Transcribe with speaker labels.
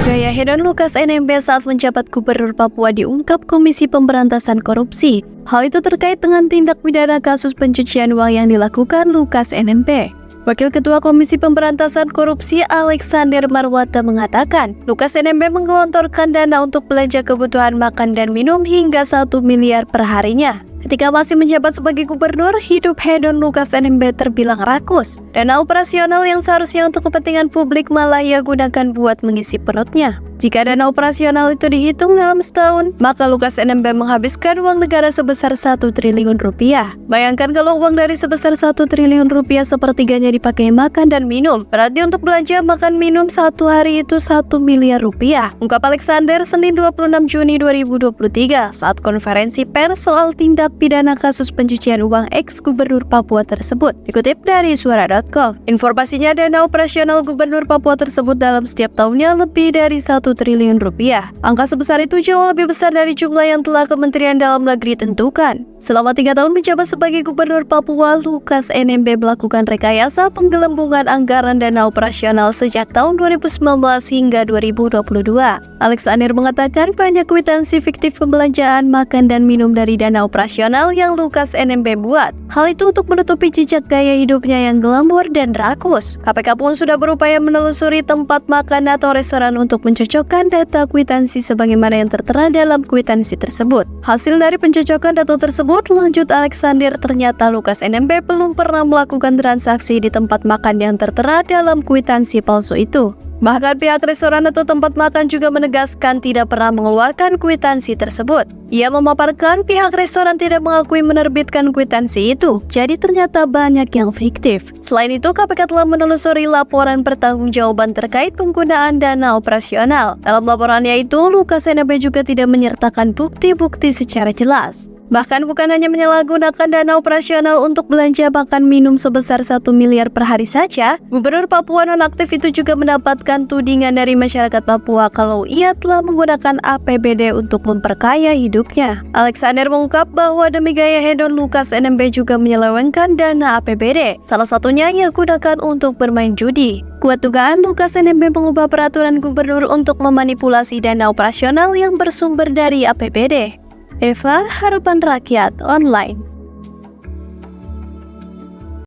Speaker 1: Gaya hedon Lukas NMB saat menjabat Gubernur Papua diungkap Komisi Pemberantasan Korupsi. Hal itu terkait dengan tindak pidana kasus pencucian uang yang dilakukan Lukas NMB. Wakil Ketua Komisi Pemberantasan Korupsi Alexander Marwata mengatakan, Lukas NMB menggelontorkan dana untuk belanja kebutuhan makan dan minum hingga 1 miliar per harinya. Ketika masih menjabat sebagai gubernur, hidup hedon Lukas NMB terbilang rakus. Dana operasional yang seharusnya untuk kepentingan publik malah ia gunakan buat mengisi perutnya. Jika dana operasional itu dihitung dalam setahun, maka Lukas NMB menghabiskan uang negara sebesar 1 triliun rupiah. Bayangkan kalau uang dari sebesar 1 triliun rupiah sepertiganya dipakai makan dan minum. Berarti untuk belanja makan minum satu hari itu 1 miliar rupiah. Ungkap Alexander Senin 26 Juni 2023 saat konferensi pers soal tindak pidana kasus pencucian uang ex-gubernur Papua tersebut. Dikutip dari suara.com. Informasinya dana operasional gubernur Papua tersebut dalam setiap tahunnya lebih dari 1 triliun rupiah. Angka sebesar itu jauh lebih besar dari jumlah yang telah Kementerian Dalam Negeri tentukan. Selama 3 tahun menjabat sebagai gubernur Papua, Lukas NMB melakukan rekayasa penggelembungan anggaran dana operasional sejak tahun 2019 hingga 2022. Alexander mengatakan banyak kwitansi fiktif pembelanjaan makan dan minum dari dana operasional yang Lukas NMB buat. Hal itu untuk menutupi jejak gaya hidupnya yang glamor dan rakus. KPK pun sudah berupaya menelusuri tempat makan atau restoran untuk mencocokkan data kwitansi sebagaimana yang tertera dalam kwitansi tersebut. Hasil dari pencocokan data tersebut, lanjut Alexander, ternyata Lukas NMB belum pernah melakukan transaksi di tempat makan yang tertera dalam kwitansi palsu itu. Bahkan pihak restoran atau tempat makan juga menegaskan tidak pernah mengeluarkan kwitansi tersebut. Ia memaparkan pihak restoran tidak mengakui menerbitkan kwitansi itu, jadi ternyata banyak yang fiktif. Selain itu, KPK telah menelusuri laporan pertanggungjawaban terkait penggunaan dana operasional. Dalam laporannya itu, Lukas NMB juga tidak menyertakan bukti-bukti secara jelas. Bahkan bukan hanya menyalahgunakan dana operasional untuk belanja makan minum sebesar 1 miliar per hari saja, Gubernur Papua nonaktif itu juga mendapatkan tudingan dari masyarakat Papua kalau ia telah menggunakan APBD untuk memperkaya hidupnya. Alexander mengungkap bahwa demi gaya hedon Lukas NMB juga menyelewengkan dana APBD, salah satunya ia gunakan untuk bermain judi. Kuat dugaan Lukas NMB mengubah peraturan gubernur untuk memanipulasi dana operasional yang bersumber dari APBD. Eva, Harapan Rakyat Online.